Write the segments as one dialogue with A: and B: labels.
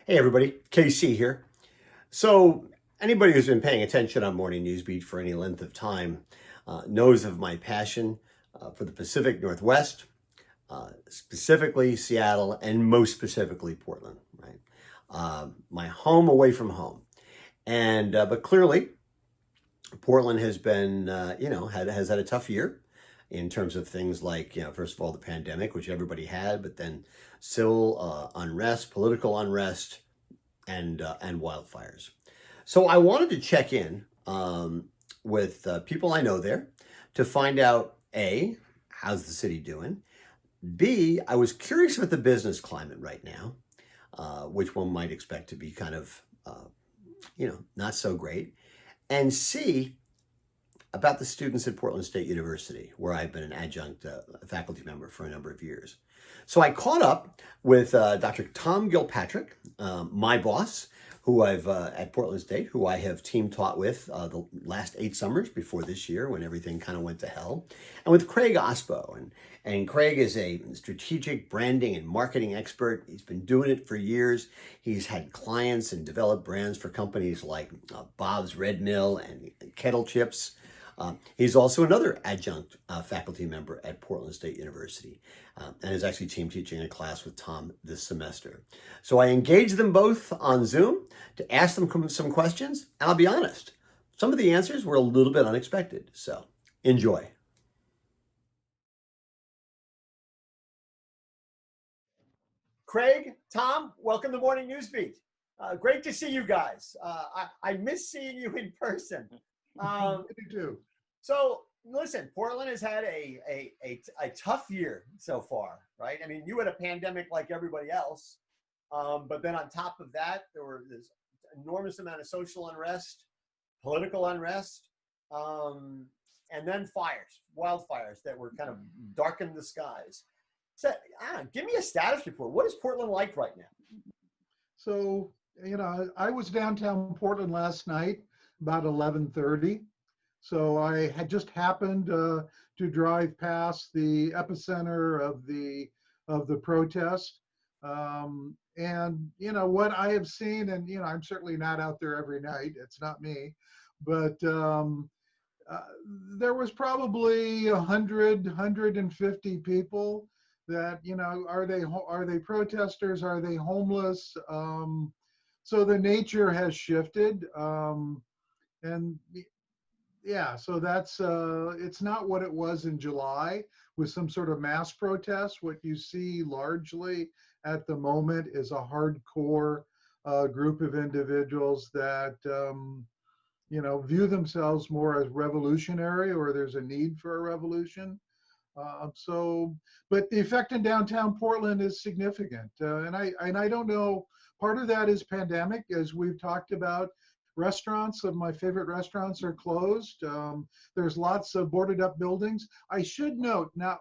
A: Hey everybody, KC here. So anybody who's been paying attention on Morning Newsbeat for any length of time knows of my passion for the Pacific Northwest, specifically Seattle, and most specifically Portland. Right, my home away from home, and but clearly Portland has been, has had a tough year in terms of things like, first of all, the pandemic, which everybody had, but then civil unrest, political unrest, and wildfires. So I wanted to check in with people I know there to find out A, how's the city doing? B, I was curious about the business climate right now, which one might expect to be kind of, not so great. And C, about the students at Portland State University, where I've been an adjunct faculty member for a number of years. So I caught up with Dr. Tom Gillpatrick, my boss, who I've at Portland State, who I have team taught with the last 8 summers before this year when everything kind of went to hell, and with Craig Ostbo. And Craig is a strategic branding and marketing expert. He's been doing it for years. He's had clients and developed brands for companies like Bob's Red Mill and Kettle Chips. He's also another adjunct faculty member at Portland State University and is actually team teaching a class with Tom this semester. So I engaged them both on Zoom to ask them some questions, and I'll be honest, some of the answers were a little bit unexpected. So enjoy. Craig, Tom, welcome to Morning Newsbeat. Great to see you guys. I miss seeing you in person.
B: Me too.
A: So listen, Portland has had a tough year so far, right? I mean, you had a pandemic like everybody else, but then on top of that, there were this enormous amount of social unrest, political unrest, and then wildfires that were kind of darkened the skies. So, give me a status report. What is Portland like right now?
B: So, I was downtown Portland last night about 11:30. So I had just happened to drive past the epicenter of the protest. And what I have seen, and I'm certainly not out there every night. It's not me, but uh, there was probably 150 people that are they protesters, are they homeless? So the nature has shifted, and yeah, so that's it's not what it was in July with some sort of mass protest. What you see largely at the moment is a hardcore group of individuals that view themselves more as revolutionary, or there's a need for a revolution. So, but the effect in downtown Portland is significant, and I don't know. Part of that is pandemic, as we've talked about. Restaurants, of my favorite restaurants, are closed. There's lots of boarded up buildings. I should note, not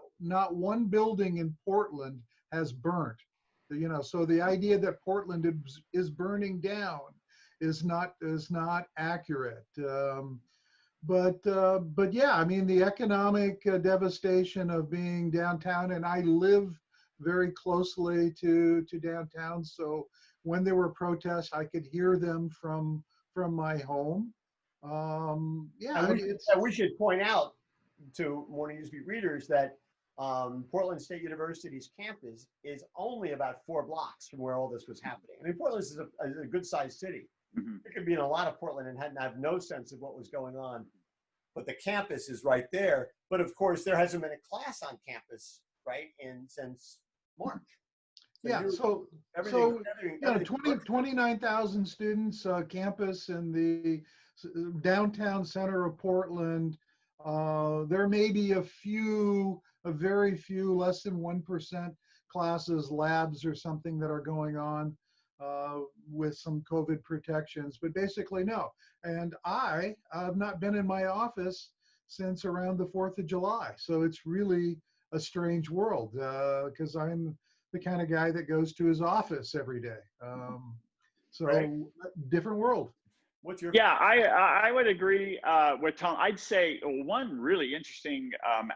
B: one building in Portland has burnt. So the idea that Portland is burning down is not accurate. But yeah, I mean, the economic devastation of being downtown, and I live very closely to downtown. So when there were protests, I could hear them from my home. Yeah,
A: And we should point out to Morning Newsbeat readers that Portland State University's campus is only about 4 blocks from where all this was happening. I mean, Portland is a good-sized city. Mm-hmm. It could be in a lot of Portland and have no sense of what was going on. But the campus is right there. But of course, there hasn't been a class on campus, right, since March.
B: Yeah, so 29,000 students campus in the downtown center of Portland. There may be a very few, less than 1% classes, labs or something that are going on with some COVID protections, but basically no. And I have not been in my office since around the 4th of July. So it's really a strange world because I'm the kind of guy that goes to his office every day. So right. Different world.
C: What's your? Yeah, I would agree with Tom. I'd say one really interesting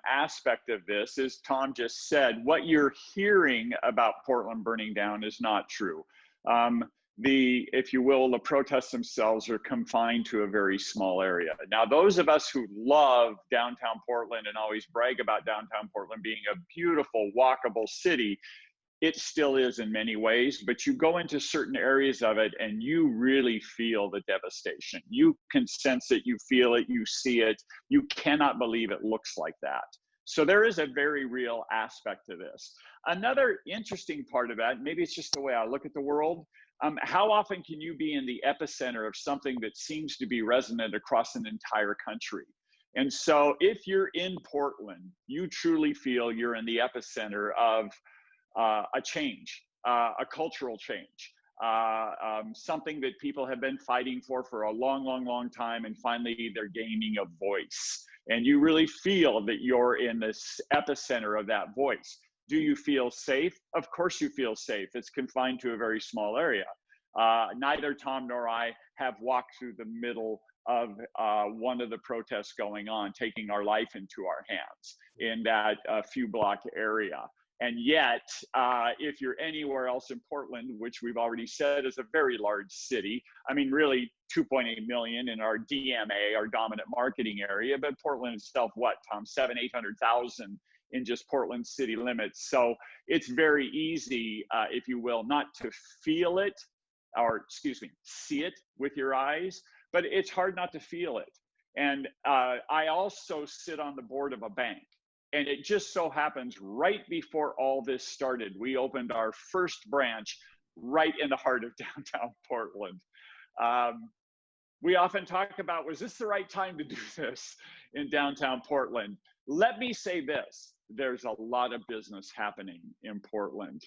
C: aspect of this is Tom just said, what you're hearing about Portland burning down is not true. if you will, the protests themselves are confined to a very small area. Now, those of us who love downtown Portland and always brag about downtown Portland being a beautiful, walkable city, it still is in many ways, but you go into certain areas of it and you really feel the devastation. You can sense it, you feel it, you see it. You cannot believe it looks like that. So there is a very real aspect to this. Another interesting part of that, maybe it's just the way I look at the world, how often can you be in the epicenter of something that seems to be resonant across an entire country? And so if you're in Portland, you truly feel you're in the epicenter of a change, a cultural change, something that people have been fighting for a long, long, long time, and finally they're gaining a voice. And you really feel that you're in this epicenter of that voice. Do you feel safe? Of course you feel safe. It's confined to a very small area. Neither Tom nor I have walked through the middle of one of the protests going on, taking our life into our hands in that few block area. And yet, if you're anywhere else in Portland, which we've already said is a very large city, I mean, really 2.8 million in our DMA, our dominant marketing area, but Portland itself, what, Tom, 800,000 in just Portland city limits. So it's very easy, if you will, not to feel it, or excuse me, see it with your eyes, but it's hard not to feel it. And I also sit on the board of a bank. And it just so happens right before all this started, we opened our first branch right in the heart of downtown Portland. We often talk about, was this the right time to do this in downtown Portland? Let me say this, there's a lot of business happening in Portland.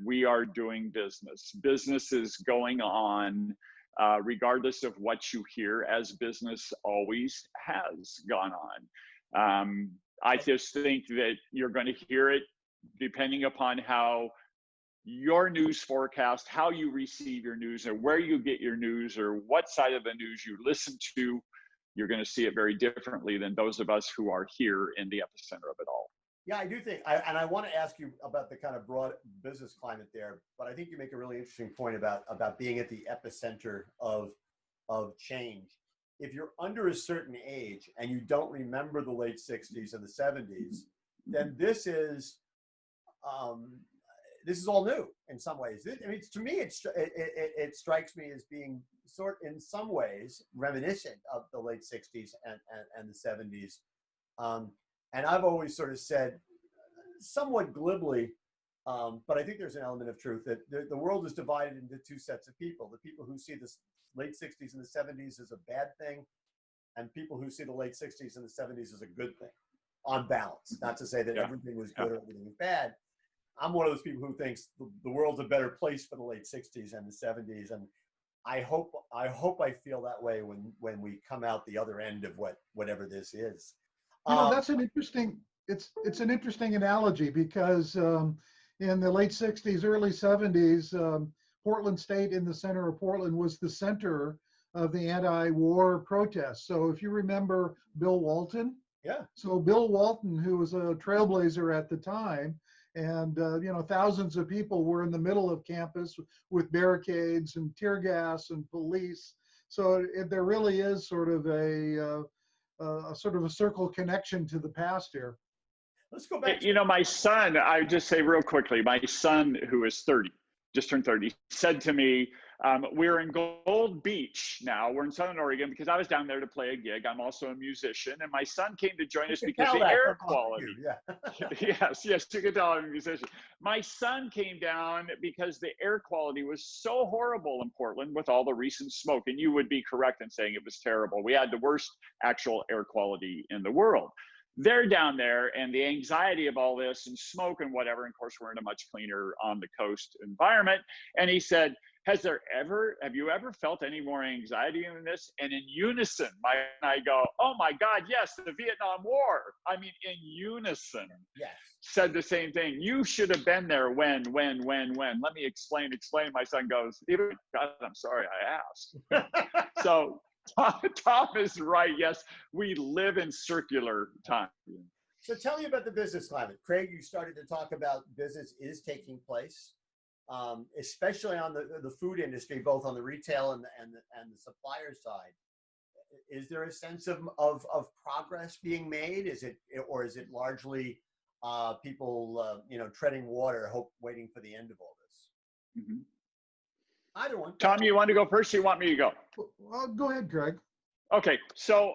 C: We are doing business. Business is going on regardless of what you hear, as business always has gone on. I just think that you're going to hear it depending upon how your news forecast, how you receive your news, or where you get your news, or what side of the news you listen to. You're going to see it very differently than those of us who are here in the epicenter of it all.
A: Yeah, I do think, and I want to ask you about the kind of broad business climate there, but I think you make a really interesting point about being at the epicenter of change. If you're under a certain age and you don't remember the late 60s and the 70s, then this is all new in some ways. I mean, to me, it strikes me as being in some ways reminiscent of the late 60s and the 70s. And I've always sort of said, somewhat glibly, but I think there's an element of truth, that the world is divided into two sets of people: the people who see the late 60s and the 70s as a bad thing, and people who see the late 60s and the 70s as a good thing, on balance. Not to say that everything was good or everything was bad. I'm one of those people who thinks the world's a better place for the late 60s and the 70s, and I hope I feel that way when we come out the other end of whatever this is.
B: You know, that's an interesting. It's an interesting analogy, because in the late 60s, early 70s, Portland State, in the center of Portland, was the center of the anti-war protests. So if you remember Bill Walton, so Bill Walton, who was a trailblazer at the time, and you know, thousands of people were in the middle of campus with barricades and tear gas and police. So there really is sort of a circle connection to the past here.
A: Let's go back.
C: You know, my son, I would just say real quickly, my son, who is 30, just turned 30, said to me, we're in Gold Beach now. We're in Southern Oregon because I was down there to play a gig. I'm also a musician, and my son came to join us because the air quality. Yes, you can tell I'm a musician. My son came down because the air quality was so horrible in Portland with all the recent smoke, and you would be correct in saying it was terrible. We had the worst actual air quality in the world. They're down there, and the anxiety of all this and smoke and whatever, and of course we're in a much cleaner on the coast environment. And he said, have you ever felt any more anxiety than this? And in unison, I go, oh my God, yes, the Vietnam War. I mean, in unison, said the same thing. You should have been there when. Let me explain. My son goes, God, I'm sorry I asked. So Tom is right. Yes, we live in circular time.
A: So tell me about the business climate. Craig, you started to talk about business is taking place. especially on the food industry, both on the retail and the supplier side. Is there a sense of progress being made? Is it largely people treading water, waiting for the end of all this?
C: Mm-hmm.
A: Either one.
C: Tom, you want to go first? Or you want me to go?
B: Well, go ahead, Craig.
C: Okay, so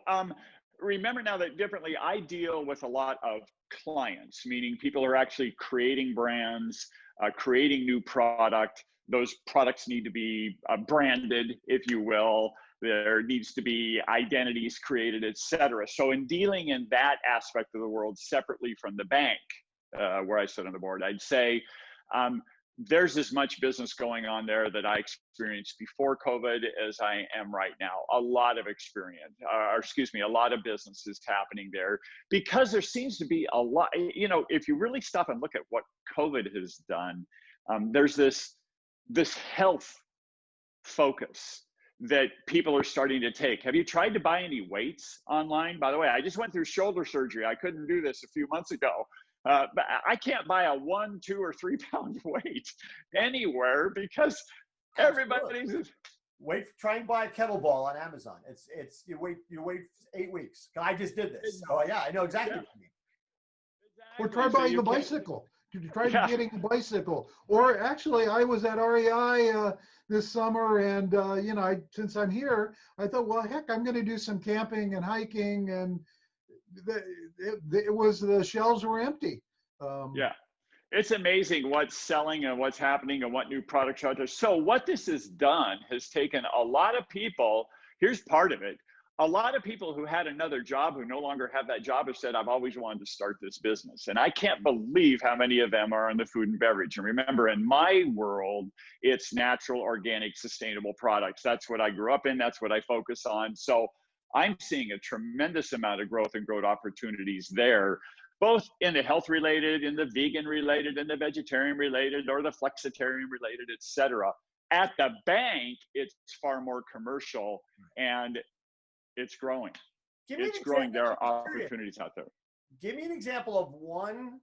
C: remember now that differently, I deal with a lot of clients, meaning people who are actually creating brands, creating new product. Those products need to be branded, if you will. There needs to be identities created, et cetera. So in dealing in that aspect of the world separately from the bank, where I sit on the board, I'd say there's as much business going on there that I experienced before COVID as I am right now. A lot of experience, a lot of business is happening there because there seems to be a lot, if you really stop and look at what COVID has done, there's this health focus that people are starting to take. Have you tried to buy any weights online? By the way, I just went through shoulder surgery. I couldn't do this a few months ago. But I can't buy a 1, 2, or 3 pound weight anywhere because everybody's
A: try and buy a kettlebell on Amazon. It's you wait 8 weeks. I just did this. So yeah, I know exactly what you mean.
B: Or try buying a bicycle. Try getting a bicycle. Or actually, I was at REI this summer, and since I'm here, I thought, well, heck, I'm going to do some camping and hiking, and the shelves were empty.
C: Yeah, it's amazing what's selling and what's happening and what new products are out there. So what this has done has taken a lot of people. Here's part of it. A lot of people who had another job who no longer have that job have said, I've always wanted to start this business. And I can't believe how many of them are in the food and beverage. And remember, in my world, it's natural, organic, sustainable products. That's what I grew up in. That's what I focus on. So I'm seeing a tremendous amount of growth and growth opportunities there, both in the health related, in the vegan related, in the vegetarian related, or the flexitarian related, et cetera. At the bank, it's far more commercial and it's growing. It's growing. There are opportunities out there.
A: Give me an example of one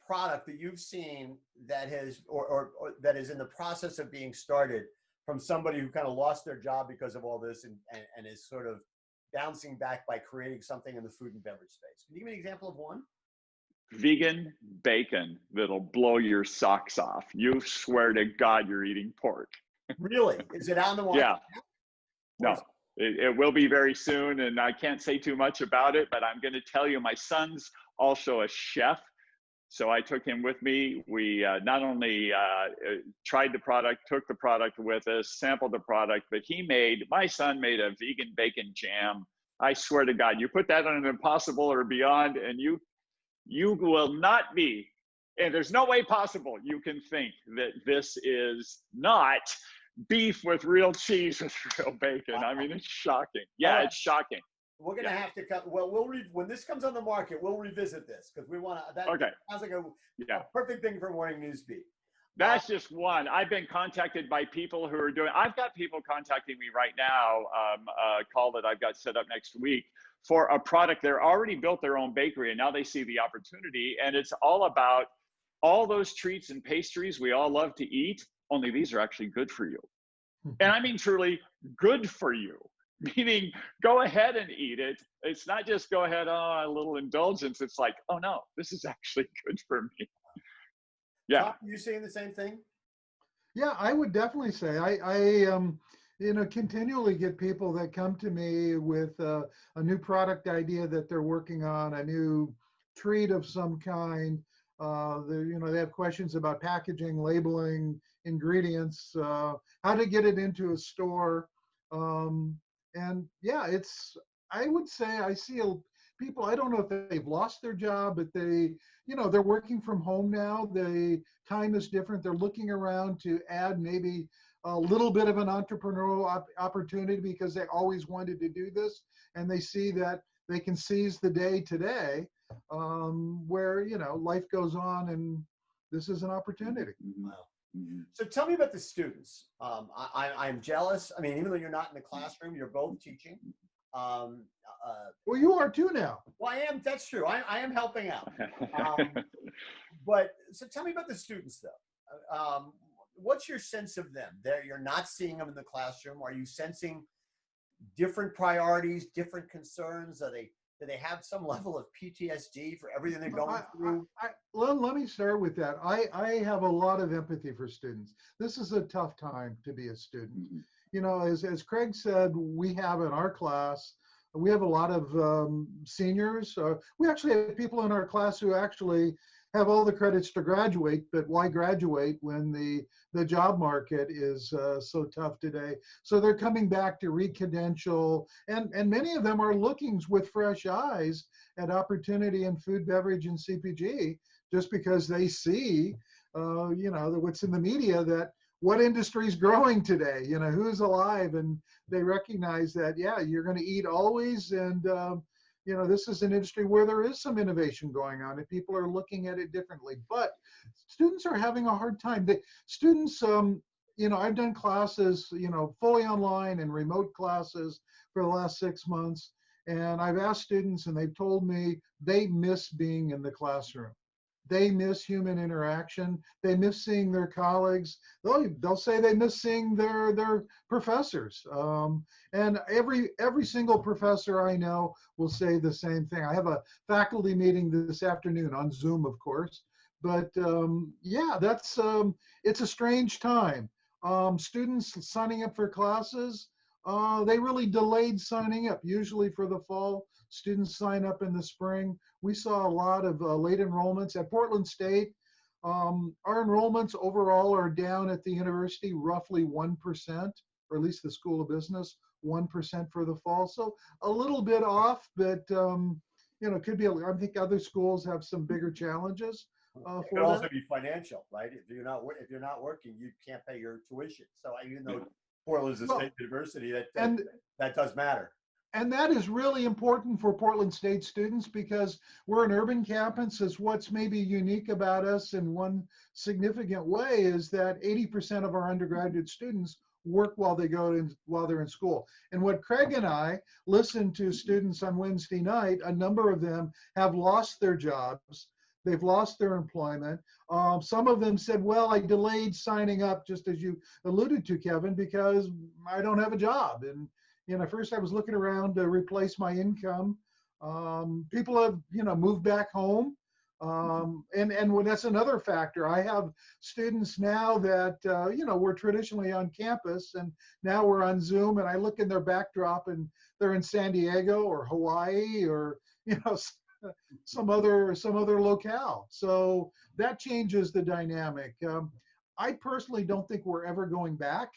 A: product that you've seen that has, or that is in the process of being started from somebody who kind of lost their job because of all this and is sort of bouncing back by creating something in the food and beverage space. Can you give me an example of one?
C: Vegan bacon that'll blow your socks off. You swear to God you're eating pork.
A: Really? Is it on the market?
C: Yeah. No. It will be very soon, and I can't say too much about it, but I'm going to tell you, my son's also a chef, so I took him with me. We not only tried the product, took the product with us, sampled the product, but my son made a vegan bacon jam. I swear to God, you put that on an Impossible or Beyond, and you will not be, and there's no way possible you can think that this is not beef with real cheese with real bacon. I mean, it's shocking. Yeah, right. It's shocking.
A: We're gonna have to cut. Well, when this comes on the market, we'll revisit this because we want to. That sounds like a perfect thing for Morning News Beat.
C: That's just one. I've been contacted by people who are doing. I've got people contacting me right now. A call that I've got set up next week for a product. They're already built their own bakery, and now they see the opportunity. And it's all about all those treats and pastries we all love to eat. Only these are actually good for you. And I mean truly good for you, meaning go ahead and eat it. It's not just go ahead, a little indulgence. It's like, oh no, this is actually good for me. Yeah.
A: Tom, you saying the same thing?
B: Yeah, I would definitely say I continually get people that come to me with a new product idea that they're working on, a new treat of some kind. They have questions about packaging, labeling, ingredients, how to get it into a store. And yeah, I would say I see people, I don't know if they've lost their job, but they're working from home now. The time is different. They're looking around to add maybe a little bit of an entrepreneurial opportunity because they always wanted to do this. And they see that they can seize the day today where, life goes on and this is an opportunity.
A: Wow. So tell me about the students. I'm jealous. I mean, even though you're not in the classroom, you're both teaching.
B: Well, you are too now.
A: Well, I am. That's true. I am helping out. But so tell me about the students, though. what's your sense of them? You're not seeing them in the classroom. Are you sensing different priorities, different concerns? Do they have some level of PTSD for everything they're going through?
B: Let me start with that. I have a lot of empathy for students. This is a tough time to be a student. You know, as Craig said, we have in our class, we have a lot of seniors. We actually have people in our class who actually have all the credits to graduate, but why graduate when the job market is so tough today? So they're coming back to re-credential, and many of them are looking with fresh eyes at opportunity in food, beverage, and CPG, just because they see, you know, what's in the media, that what industry is growing today, you know, who's alive, and they recognize that, yeah, you're going to eat always, and you know, this is an industry where there is some innovation going on and people are looking at it differently. But students are having a hard time. Students, you know, I've done classes, you know, fully online and remote classes for the last 6 months. And I've asked students and they've told me they miss being in the classroom. They miss human interaction. They miss seeing their colleagues. They'll say they miss seeing their professors. And every single professor I know will say the same thing. I have a faculty meeting this afternoon on Zoom, of course. But yeah, it's a strange time. Students signing up for classes, they really delayed signing up. Usually for the fall, students sign up in the spring. We saw a lot of late enrollments at Portland State. Our enrollments overall are down at the university roughly 1%, or at least the School of Business, 1% for the fall. So a little bit off, but you know, it could be. I think other schools have some bigger challenges.
A: It could also be financial, right? If you're not working, you can't pay your tuition. So even though Portland is a state university, that does matter.
B: And that is really important for Portland State students because we're an urban campus. Is what's maybe unique about us in one significant way is that 80% of our undergraduate students work while they're in school. And what Craig and I listened to students on Wednesday night, a number of them have lost their jobs. They've lost their employment. Some of them said, well, I delayed signing up, just as you alluded to, Kevin, because I don't have a job. And you know, first I was looking around to replace my income. People have, you know, moved back home. And when that's another factor. I have students now that, you know, we're traditionally on campus and now we're on Zoom, and I look in their backdrop and they're in San Diego or Hawaii or, you know, some other locale. So that changes the dynamic. I personally don't think we're ever going back.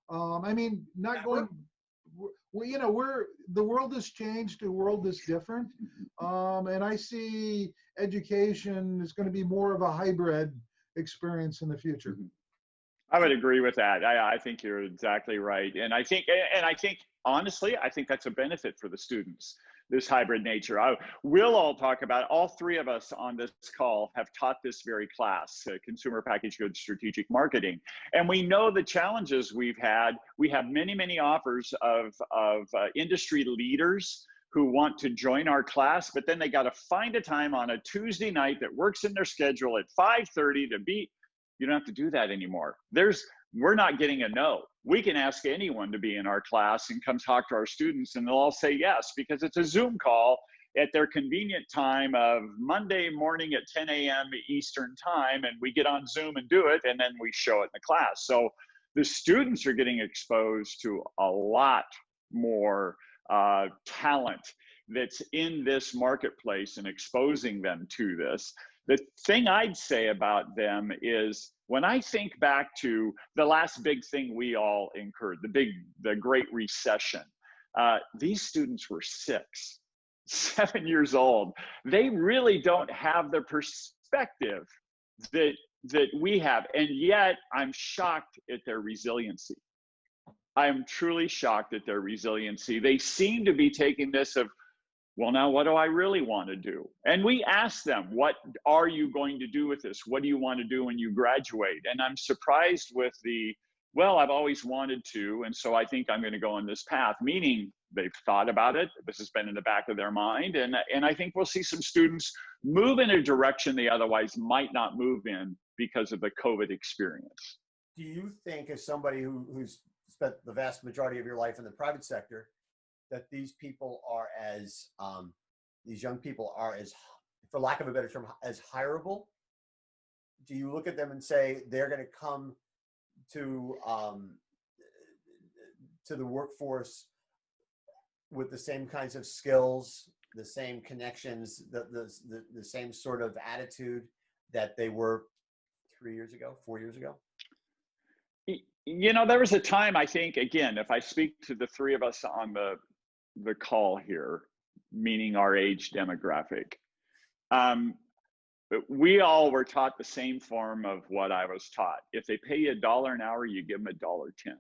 B: I mean, not going. You know, the world has changed. The world is different, and I see education is going to be more of a hybrid experience in the future.
C: I would agree with that. I think you're exactly right, and I think honestly, I think that's a benefit for the students, this hybrid nature. We'll all talk about, all three of us on this call have taught this very class, consumer packaged goods strategic marketing. And we know the challenges we've had. We have many, many offers of industry leaders who want to join our class, but then they got to find a time on a Tuesday night that works in their schedule at 5:30 to be. You don't have to do that anymore. We're not getting a no. We can ask anyone to be in our class and come talk to our students, and they'll all say yes, because it's a Zoom call at their convenient time of Monday morning at 10 a.m. Eastern time, and we get on Zoom and do it, and then we show it in the class. So the students are getting exposed to a lot more talent that's in this marketplace and exposing them to this. The thing I'd say about them is, when I think back to the last big thing we all incurred, the Great Recession, these students were 6, 7 years old. They really don't have the perspective that we have. And yet I'm shocked at their resiliency. I am truly shocked at their resiliency. They seem to be taking this of, well, now what do I really want to do? And we ask them, what are you going to do with this? What do you want to do when you graduate? And I'm surprised with well, I've always wanted to, and so I think I'm going to go on this path, meaning they've thought about it. This has been in the back of their mind. And I think we'll see some students move in a direction they otherwise might not move in because of the COVID experience.
A: do you think, as somebody who's spent the vast majority of your life in the private sector, that these people are as, these young people are as, for lack of a better term, as hireable? Do you look at them and say they're going to come to the workforce with the same kinds of skills, the same connections, the same sort of attitude that they were 3 years ago, 4 years ago?
C: You know, there was a time, I think, again, if I speak to the three of us on the call here, meaning our age demographic, we all were taught the same form of what I was taught. If they pay you $1 an hour, you give them $1.10.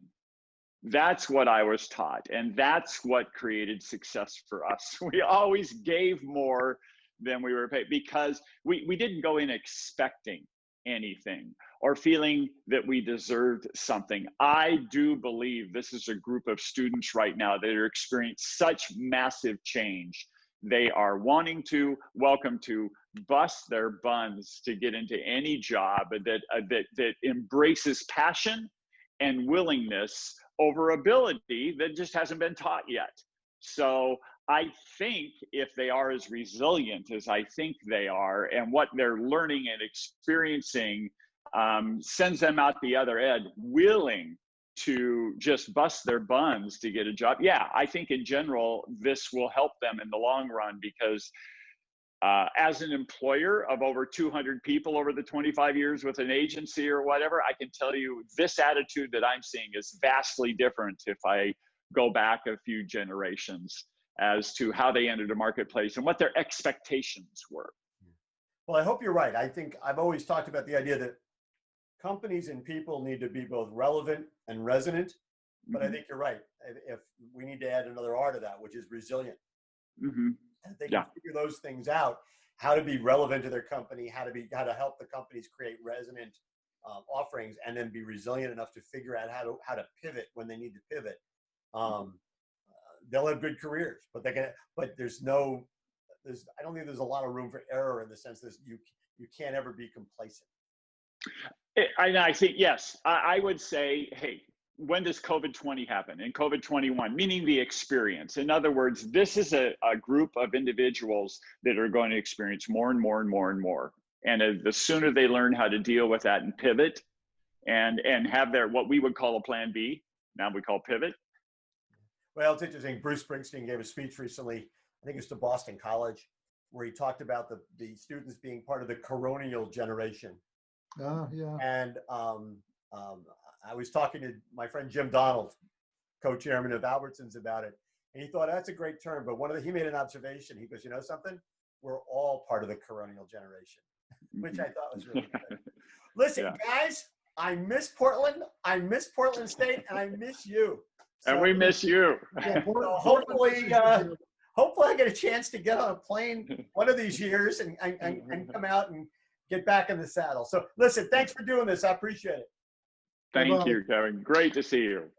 C: That's what I was taught, and that's what created success for us. We always gave more than we were paid because we didn't go in expecting anything or feeling that we deserved something. I do believe this is a group of students right now that are experiencing such massive change. They are wanting to, welcome to, bust their buns to get into any job that embraces passion and willingness over ability that just hasn't been taught yet. So I think if they are as resilient as I think they are, and what they're learning and experiencing sends them out the other end, willing to just bust their buns to get a job. Yeah, I think in general, this will help them in the long run because as an employer of over 200 people over the 25 years with an agency or whatever, I can tell you this attitude that I'm seeing is vastly different if I go back a few generations as to how they entered the marketplace and what their expectations were.
A: Well, I hope you're right. I think I've always talked about the idea that companies and people need to be both relevant and resonant, but I think you're right. If we need to add another R to that, which is resilient. And they can figure those things out, how to be relevant to their company, how to help the companies create resonant offerings, and then be resilient enough to figure out how to pivot when they need to pivot. They'll have good careers, but I don't think there's a lot of room for error in the sense that you can't ever be complacent.
C: I think, yes, I would say, hey, when does COVID-20 happen? And COVID-21, meaning the experience. In other words, this is a group of individuals that are going to experience more and more and more and more. And the sooner they learn how to deal with that and pivot and have their, what we would call a plan B, now we call pivot.
A: Well, it's interesting. Bruce Springsteen gave a speech recently, I think it's to Boston College, where he talked about the students being part of the coronial generation.
B: Oh, yeah.
A: And I was talking to my friend Jim Donald, co-chairman of Albertsons, about it. And he thought, that's a great term. But he made an observation. He goes, you know something? We're all part of the coronial generation, which I thought was really good. Listen, guys, I miss Portland. I miss Portland State, and I miss you. So,
C: and we miss you.
B: Yeah,
A: so hopefully I get a chance to get on a plane one of these years and come out and get back in the saddle. So listen, thanks for doing this. I appreciate it.
C: Thank you, Kevin. Great to see you.